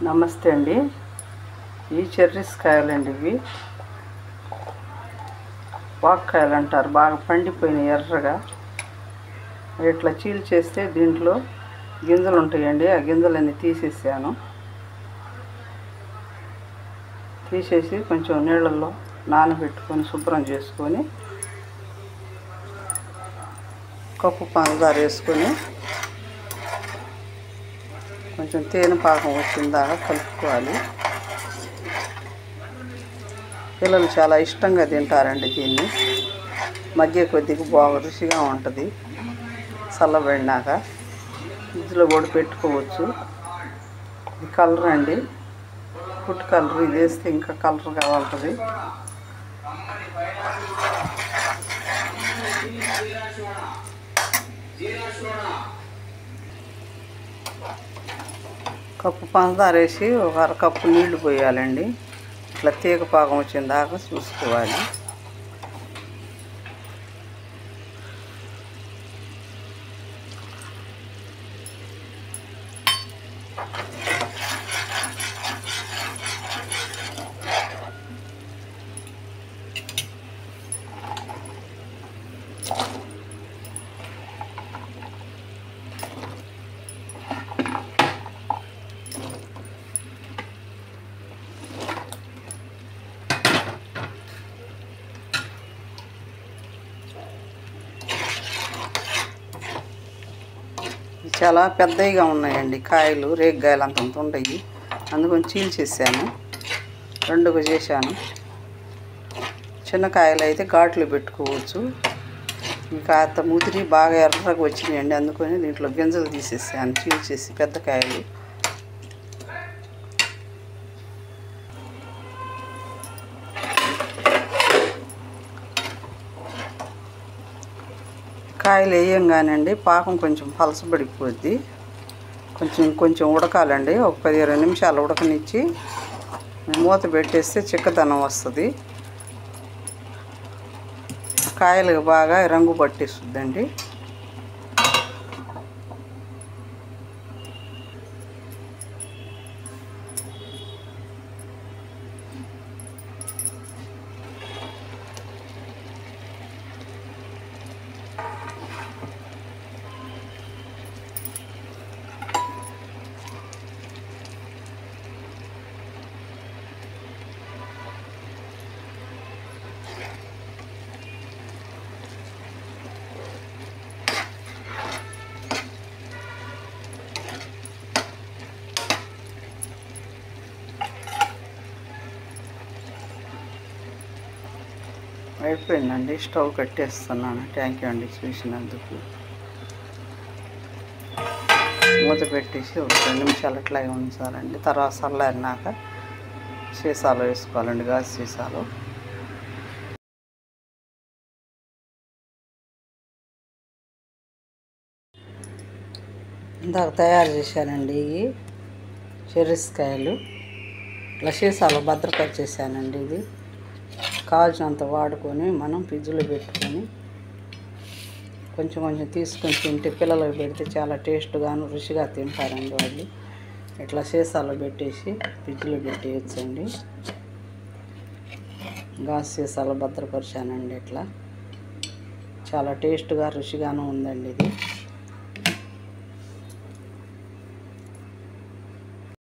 నమస్తే అండి. ఈ చెర్రీస్ కాయలండి. ఇవి వాక్కాయలు అంటారు. బాగా పండిపోయిన ఎర్రగా ఇట్లా చీల్ చేస్తే దీంట్లో గింజలు ఉంటాయండి. ఆ గింజలన్నీ తీసేసాను. తీసేసి కొంచెం నీళ్ళల్లో నానబెట్టుకొని శుభ్రం చేసుకొని కప్పు పంచదార వేసుకొని కొంచెం తేనె పాకం వచ్చిందాకా కలుపుకోవాలి. పిల్లలు చాలా ఇష్టంగా తింటారండి. దీన్ని మధ్య కొద్దిగా బాగా రుచిగా ఉంటుంది. చల్లబడినాక ఫ్రిడ్జ్లో కూడా పెట్టుకోవచ్చు. ఇది కలర్ అండి, ఫుడ్ కలర్. ఇది వేస్తే ఇంకా కలర్గా ఉంటుంది. కప్పు పంచదార వేసి ఒక అరకప్పు నీళ్లు పోయాలండి. ఇట్లా తీగ పాకం వచ్చిన దాకా చూసుకోవాలి. చాలా పెద్దవిగా ఉన్నాయండి కాయలు, రేగ్గాయలు అంతంత ఉంటాయి. అందుకని చీల్చేసాను, రెండుగా చేశాను. చిన్న కాయలు అయితే ఘాట్లు పెట్టుకోవచ్చు. ఇంకా అంత ముదిరి బాగా ఎర్రగా వచ్చినాయండి. అందుకని దీంట్లో గింజలు తీసేసాను చీల్చేసి. పెద్ద కాయలు కాయలు వేయంగానండి పాకం కొంచెం పలసబడిపోద్ది. కొంచెం ఉడకాలండి. ఒక 10-20 నిమిషాలు ఉడకనిచ్చి మూత పెట్టేస్తే చిక్కదనం వస్తుంది. కాయలు బాగా రంగు పట్టేస్తుందండి. అయిపోయిందండి. స్టవ్ కట్టేస్తున్నాను. థ్యాంక్ యూ అండి చూసినందుకు. మూత పెట్టేసి ఒక 2 నిమిషాలు అట్లాగే ఉంచాలండి. తర్వాత చల్లారినాక సీసాలో వేసుకోవాలండి, గాజు సీసాలో. ఇందాక తయారు చేశానండి ఈ చెర్రీస్ కాయలు. ఇట్లా సీసాలో భద్రపరిచేసానండి. ఇది కావాల్సినంత వాడుకొని మనం ఫ్రిడ్జ్లో పెట్టుకొని కొంచెం తీసుకొని తింటే పిల్లలకు పెడితే చాలా టేస్ట్గాను రుచిగా తింటారండి వాళ్ళు. ఇట్లా సీసాలో పెట్టేసి ఫ్రిడ్జ్లో పెట్టేయచ్చండి. గాజు సీసాలో భద్రపరిచానండి. ఇట్లా చాలా టేస్ట్గా రుచిగాను ఉందండి ఇది.